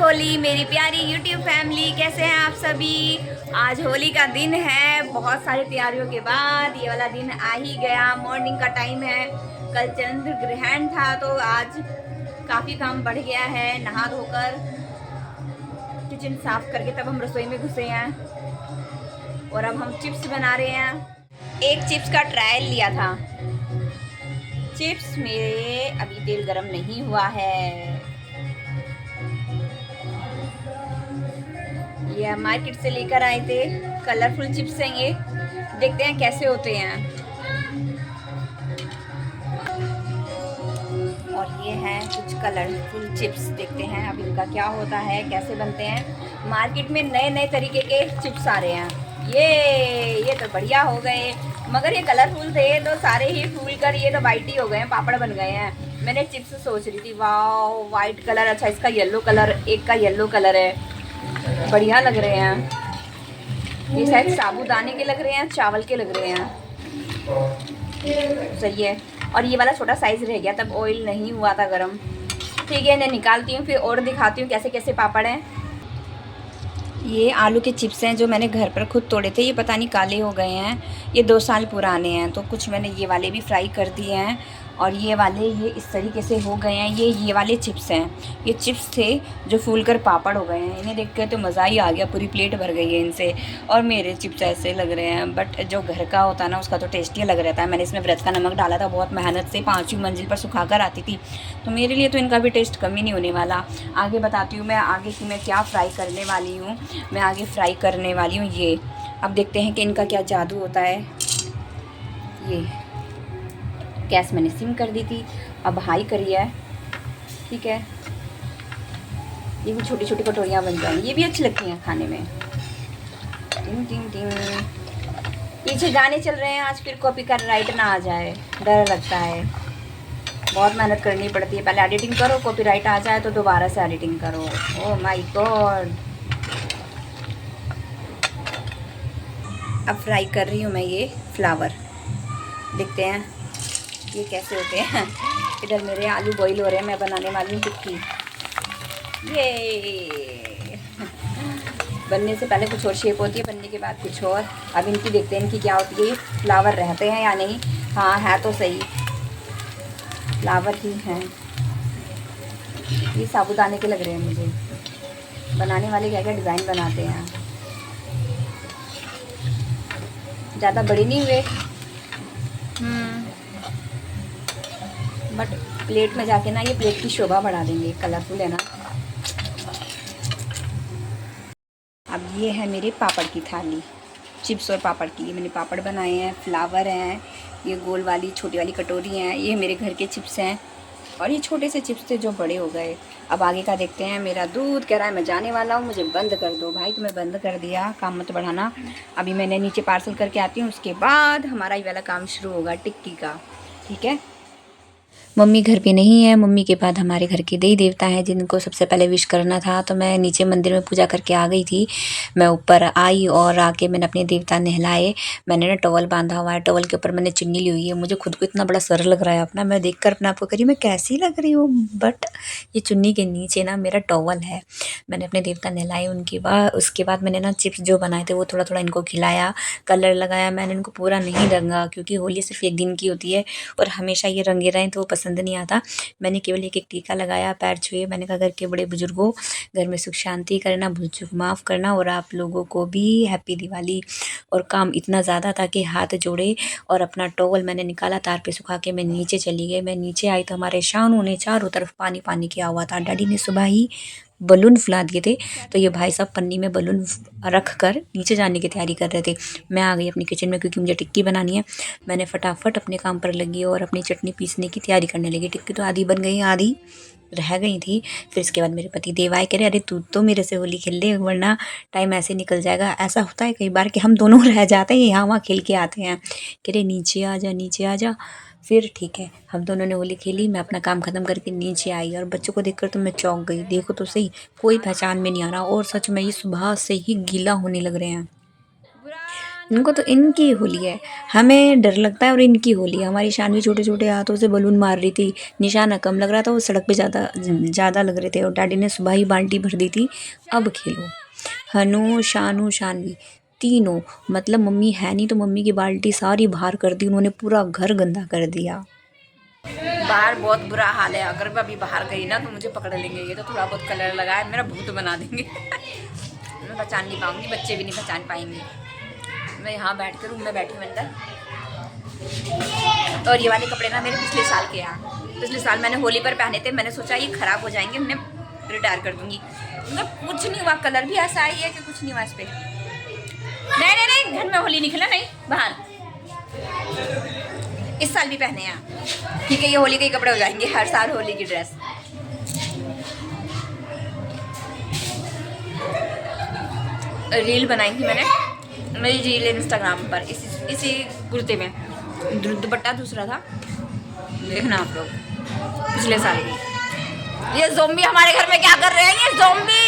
होली मेरी प्यारी YouTube family, कैसे हैं आप सभी। आज होली का दिन है। बहुत सारी तैयारियों के बाद ये वाला दिन आ ही गया। मॉर्निंग का टाइम है। कल चंद्र ग्रहण था तो आज काफ़ी काम बढ़ गया है। नहा धोकर किचन साफ करके तब हम रसोई में घुसे हैं और अब हम चिप्स बना रहे हैं। एक चिप्स का ट्रायल लिया था। चिप्स मेरे अभी तेल गरम नहीं हुआ है। ये मार्केट से लेकर आए थे। कलरफुल चिप्स हैं ये। देखते हैं कैसे होते हैं। और ये है कुछ कलरफुल चिप्स। देखते हैं अब इनका क्या होता है, कैसे बनते हैं। मार्केट में नए नए तरीके के चिप्स आ रहे हैं। ये तो बढ़िया हो गए, मगर ये कलरफुल थे तो सारे ही फूल कर ये तो वाइट ही हो गए हैं, पापड़ बन गए हैं। मैंने चिप्स सोच रही थी वाह वाइट कलर अच्छा, इसका येलो कलर, एक का येलो कलर है, बढ़िया लग रहे हैं। ये शायद साबूदाने के लग रहे हैं, चावल के लग रहे हैं। सही है। और ये वाला छोटा साइज़ रह गया, तब ऑयल नहीं हुआ था गरम। ठीक है, इन्हें निकालती हूँ फिर और दिखाती हूँ कैसे कैसे पापड़ हैं। ये आलू के चिप्स हैं जो मैंने घर पर खुद तोड़े थे। ये पता नहीं काले हो गए हैं, ये 2 साल पुराने हैं। तो कुछ मैंने ये वाले भी फ्राई कर दिए हैं और ये वाले ये इस तरीके से हो गए हैं। ये वाले चिप्स हैं। ये चिप्स थे जो फूलकर पापड़ हो गए हैं। इन्हें देख कर तो मज़ा ही आ गया, पूरी प्लेट भर गई है इनसे। और मेरे चिप्स ऐसे लग रहे हैं, बट जो घर का होता है ना उसका तो टेस्टी अलग रहता है। मैंने इसमें व्रत का नमक डाला था, बहुत मेहनत से 5वीं मंजिल पर सुखा कर आती थी, तो मेरे लिए तो इनका भी टेस्ट कम ही नहीं होने वाला। आगे बताती हूँ मैं आगे की मैं क्या फ्राई करने वाली हूँ। मैं आगे फ्राई करने वाली हूँ ये। अब देखते हैं कि इनका क्या जादू होता है। ये गैस मैंने सिम कर दी थी, अब हाई करी है। ठीक है, ये भी छोटी छोटी कटोरियाँ बन जाएंगी, ये भी अच्छी लगती हैं खाने में। टिंग टिंग टिंग। पीछे गाने चल रहे हैं आज, फिर कॉपी का राइट ना आ जाए, डर लगता है। बहुत मेहनत करनी पड़ती है, पहले एडिटिंग करो, कॉपीराइट आ जाए तो दोबारा से एडिटिंग करो। Oh my God. अब फ्राई कर रही हूँ मैं ये फ्लावर। देखते हैं ये कैसे होते हैं। इधर मेरे आलू बॉईल हो रहे हैं, मैं बनाने वाली हूँ टिक्की। ये बनने से पहले कुछ और शेप होती है, बनने के बाद कुछ और। अब इनकी देखते हैं इनकी क्या होती है। ये फ्लावर रहते हैं या नहीं। हाँ है तो सही, फ्लावर ही हैं। ये साबूदाने के लग रहे हैं मुझे। बनाने वाले क्या क्या डिज़ाइन बनाते हैं। ज़्यादा बड़े नहीं हुए, बट प्लेट में जाके ना ये प्लेट की शोभा बढ़ा देंगे। कलरफुल है ना। अब ये है मेरे पापड़ की थाली, चिप्स और पापड़ की। ये मैंने पापड़ बनाए हैं, फ्लावर हैं, ये गोल वाली छोटी वाली कटोरी हैं, ये मेरे घर के चिप्स हैं। और ये छोटे से चिप्स थे जो बड़े हो गए। अब आगे का देखते हैं। मेरा दूध कह रहा है मैं जाने वाला हूँ, मुझे बंद कर दो। भाई तुम्हें बंद कर दिया, काम मत बढ़ाना। अभी मैंने नीचे पार्सल करके आती हूँ, उसके बाद हमारा ये वाला काम शुरू होगा टिक्की का। ठीक है। मम्मी घर पे नहीं है। मम्मी के बाद हमारे घर के देवी देवता हैं जिनको सबसे पहले विश करना था, तो मैं नीचे मंदिर में पूजा करके आ गई थी। मैं ऊपर आई और आके मैंने अपने देवता नहलाए। मैंने ना टॉवल बांधा हुआ है, टॉवल के ऊपर मैंने चुन्नी ली हुई है। मुझे खुद को इतना बड़ा सर लग रहा है अपना, मैं देखकर अपने आप को कह रही मैं कैसी लग रही हूँ, बट ये चुन्नी के नीचे ना मेरा टॉवल है। मैंने अपने देवता नहलाए। उनके बाद उसके बाद मैंने ना चिप्स जो बनाए थे वो थोड़ा थोड़ा इनको खिलाया, कलर लगाया। मैंने इनको पूरा नहीं रंगा क्योंकि होली सिर्फ एक दिन की होती है और हमेशा ये रंगे रहें तो वो पसंद नहीं आता। मैंने केवल एक एक टीका लगाया, पैर छुए। मैंने कहा घर के बड़े बुजुर्गों, घर में सुख शांति करना, भूल चूक माफ़ करना, और आप लोगों को भी हैप्पी दिवाली। और काम इतना ज़्यादा था कि हाथ जोड़े और अपना टॉवल मैंने निकाला, तार पे सुखा के मैं नीचे चली गई। मैं नीचे आई तो हमारे शानों ने चारों तरफ पानी पानी किया हुआ था। डैडी ने सुबह ही बलून फुला दिए थे, तो ये भाई साहब पन्नी में बलून रख कर नीचे जाने की तैयारी कर रहे थे। मैं आ गई अपनी किचन में क्योंकि मुझे टिक्की बनानी है। मैंने फटाफट अपने काम पर लगी और अपनी चटनी पीसने की तैयारी करने लगी। टिक्की तो आधी बन गई, आधी रह गई थी। फिर इसके बाद मेरे पति देव आए, कह रहे अरे तू तो मेरे से होली खेल ले, वरना टाइम ऐसे निकल जाएगा। ऐसा होता है कई बार कि हम दोनों रह जाते हैं, यहाँ वहाँ खेल के आते हैं। कह रहे नीचे आ जा, नीचे आ जा। फिर ठीक है, हम दोनों ने होली खेली। मैं अपना काम ख़त्म करके नीचे आई और बच्चों को देखकर तो मैं चौंक गई। देखो तो सही, कोई पहचान में नहीं आ रहा और सच में ये सुबह से ही गीला होने लग रहे हैं। इनको तो इनकी होली है, हमें डर लगता है और इनकी होली है। हमारी शान भी छोटे छोटे हाथों से बलून मार रही थी, निशाना कम लग रहा था, वो सड़क पे ज़्यादा लग रहे थे और डैडी ने सुबह ही बाल्टी भर दी थी। अब खेलो। हनु शानू शानवी तीनों, मतलब मम्मी है नहीं तो मम्मी की बाल्टी सारी बाहर कर दी उन्होंने, पूरा घर गंदा कर दिया। बाहर बहुत बुरा हाल है, अगर मैं अभी बाहर गई ना तो मुझे पकड़ लेंगे। ये तो थोड़ा बहुत कलर लगा है, मेरा भूत बना देंगे। मैं पहचान नहीं पाऊंगी, बच्चे भी नहीं पहचान पाएंगे। मैं यहाँ बैठ कर रूम में बैठी हूँ अंदर, और ये वाले कपड़े ना मेरे पिछले साल के हैं। पिछले साल मैंने होली पर पहने थे, मैंने सोचा ये ख़राब हो जाएंगे, मैंने रिटायर कर दूँगी। मतलब कुछ नहीं हुआ, कलर भी ऐसा ही है कि कुछ नहीं हुआ इस पर। नहीं नहीं नहीं, घर में होली नहीं खेला, नहीं बाहर। इस साल भी पहने हैं, ठीक है, ये होली के कपड़े हो जाएंगे, हर साल होली की ड्रेस। रील बनाई थी मैंने, मेरी रील इंस्टाग्राम पर इसी कुर्ते में, दुपट्टा दूसरा था, देखना आप लोग, पिछले साल की। ये ज़ोंबी हमारे घर में क्या कर रहे हैं, ये ज़ोंबी।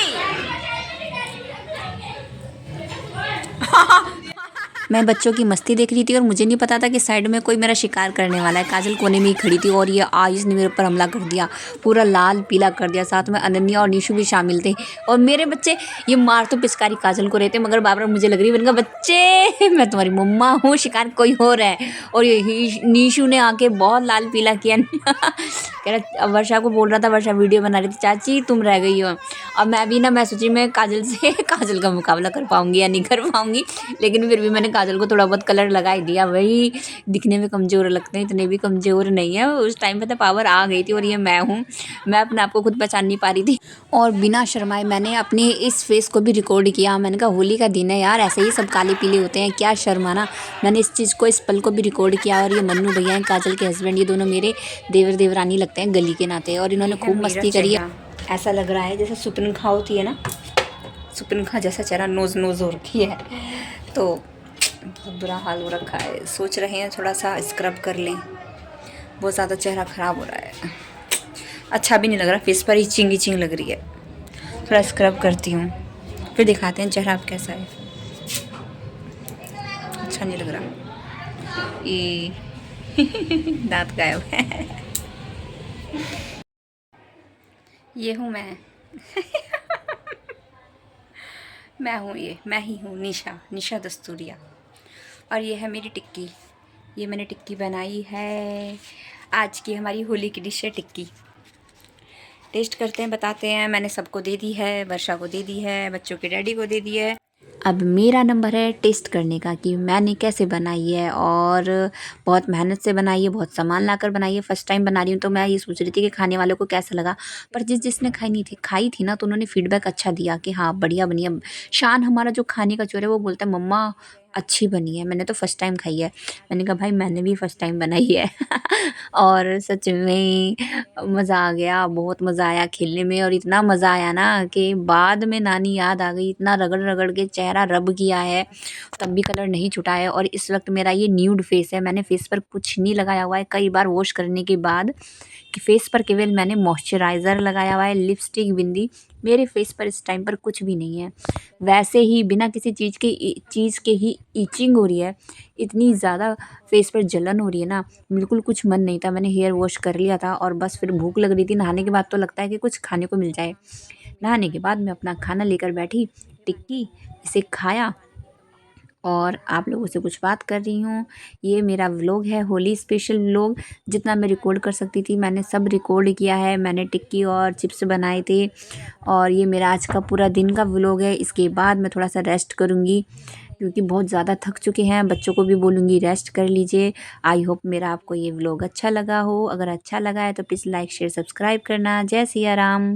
मैं बच्चों की मस्ती देख रही थी और मुझे नहीं पता था कि साइड में कोई मेरा शिकार करने वाला है। काजल कोने में ही खड़ी थी और ये आयुष ने मेरे ऊपर हमला कर दिया, पूरा लाल पीला कर दिया। साथ में अनन्या और निशु भी शामिल थे और मेरे बच्चे ये मार तो पिचकारी काजल को रहे थे, मगर बार बार मुझे लग रही है, मैंने कहा बच्चे मैं तुम्हारी मम्मा हूँ, शिकार कोई हो रहा है। और ये निशु ने आके बहुत लाल पीला किया। कह रहा, वर्षा को बोल रहा था, वर्षा वीडियो बना रही थी, चाची तुम रह गई हो। अब मैं भी ना, मैं सोची मैं काजल से काजल का मुकाबला कर पाऊंगी या नहीं कर पाऊंगी, लेकिन फिर भी मैंने काजल को थोड़ा बहुत कलर लगा ही दिया। वही दिखने में कमज़ोर लगते हैं, इतने भी कमज़ोर नहीं है। उस टाइम पे तो पावर आ गई थी और ये मैं हूँ, मैं अपने आप को खुद पहचान नहीं पा रही थी। और बिना शर्माए मैंने अपने इस फेस को भी रिकॉर्ड किया। मैंने कहा होली का दिन है यार, ऐसे ही सब काले पीले होते हैं, क्या शर्माना। मैंने इस चीज़ को, इस पल को भी रिकॉर्ड किया। और ये मन्नू भैया हैं, काजल के हस्बैंड, ये दोनों मेरे देवर देवरानी लगते हैं गली के नाते, और इन्होंने खूब मस्ती करी है। ऐसा लग रहा है जैसे सुपनखा होती है ना, सुपनखा जैसा चेहरा, नोज़ हो रखी है, तो बहुत बुरा हाल हो रखा है। सोच रहे हैं थोड़ा सा स्क्रब कर लें, बहुत ज़्यादा चेहरा ख़राब हो रहा है, अच्छा भी नहीं लग रहा, फेस पर इचिंग इचिंग लग रही है। थोड़ा स्क्रब करती हूँ, फिर दिखाते हैं चेहरा अब कैसा है। अच्छा नहीं लग रहा, ये दांत गायब है। ये हूँ मैं। मैं हूँ ये, मैं ही हूँ निशा दस्तूरिया। और ये है मेरी टिक्की, ये मैंने टिक्की बनाई है, आज की हमारी होली की डिश है टिक्की। टेस्ट करते हैं, बताते हैं। मैंने सबको दे दी है, वर्षा को दे दी है, बच्चों के डैडी को दे दी है। अब मेरा नंबर है टेस्ट करने का कि मैंने कैसे बनाई है, और बहुत मेहनत से बनाई है, बहुत सामान लाकर बनाई है। फ़र्स्ट टाइम बना रही हूँ तो मैं ये सोच रही थी कि खाने वालों को कैसा लगा, पर जिसने खाई थी ना, तो उन्होंने फीडबैक अच्छा दिया कि हाँ बढ़िया बनी है। शान हमारा जो खाने का चोर है, वो बोलता है मम्मा अच्छी बनी है, मैंने तो फ़र्स्ट टाइम खाई है। मैंने कहा भाई मैंने भी फ़र्स्ट टाइम बनाई है। और सच में मज़ा आ गया, बहुत मज़ा आया खेलने में, और इतना मज़ा आया ना कि बाद में नानी याद आ गई। इतना रगड़ रगड़ के चेहरा रब किया है, तब भी कलर नहीं छुटा है। और इस वक्त मेरा ये न्यूड फेस है, मैंने फेस पर कुछ नहीं लगाया हुआ है। कई बार वॉश करने के बाद कि फेस पर केवल मैंने मॉइस्चराइज़र लगाया हुआ है, लिपस्टिक, बिंदी। मेरे फेस पर इस टाइम पर कुछ भी नहीं है। वैसे ही बिना किसी चीज़ के ही ईचिंग हो रही है, इतनी ज़्यादा फेस पर जलन हो रही है ना, बिल्कुल कुछ मन नहीं था। मैंने हेयर वॉश कर लिया था और बस फिर भूख लग रही थी। नहाने के बाद तो लगता है कि कुछ खाने को मिल जाए। नहाने के बाद मैं अपना खाना लेकर बैठी, टिक्की, इसे खाया और आप लोगों से कुछ बात कर रही हूँ। ये मेरा व्लॉग है, होली स्पेशल व्लॉग। जितना मैं रिकॉर्ड कर सकती थी मैंने सब रिकॉर्ड किया है। मैंने टिक्की और चिप्स बनाए थे, और ये मेरा आज का पूरा दिन का व्लॉग है। इसके बाद मैं थोड़ा सा रेस्ट करूँगी क्योंकि बहुत ज़्यादा थक चुके हैं। बच्चों को भी बोलूँगी रेस्ट कर लीजिए। आई होप मेरा आपको ये व्लॉग अच्छा लगा हो। अगर अच्छा लगा है तो प्लीज़ लाइक शेयर सब्सक्राइब करना। जय सिया राम।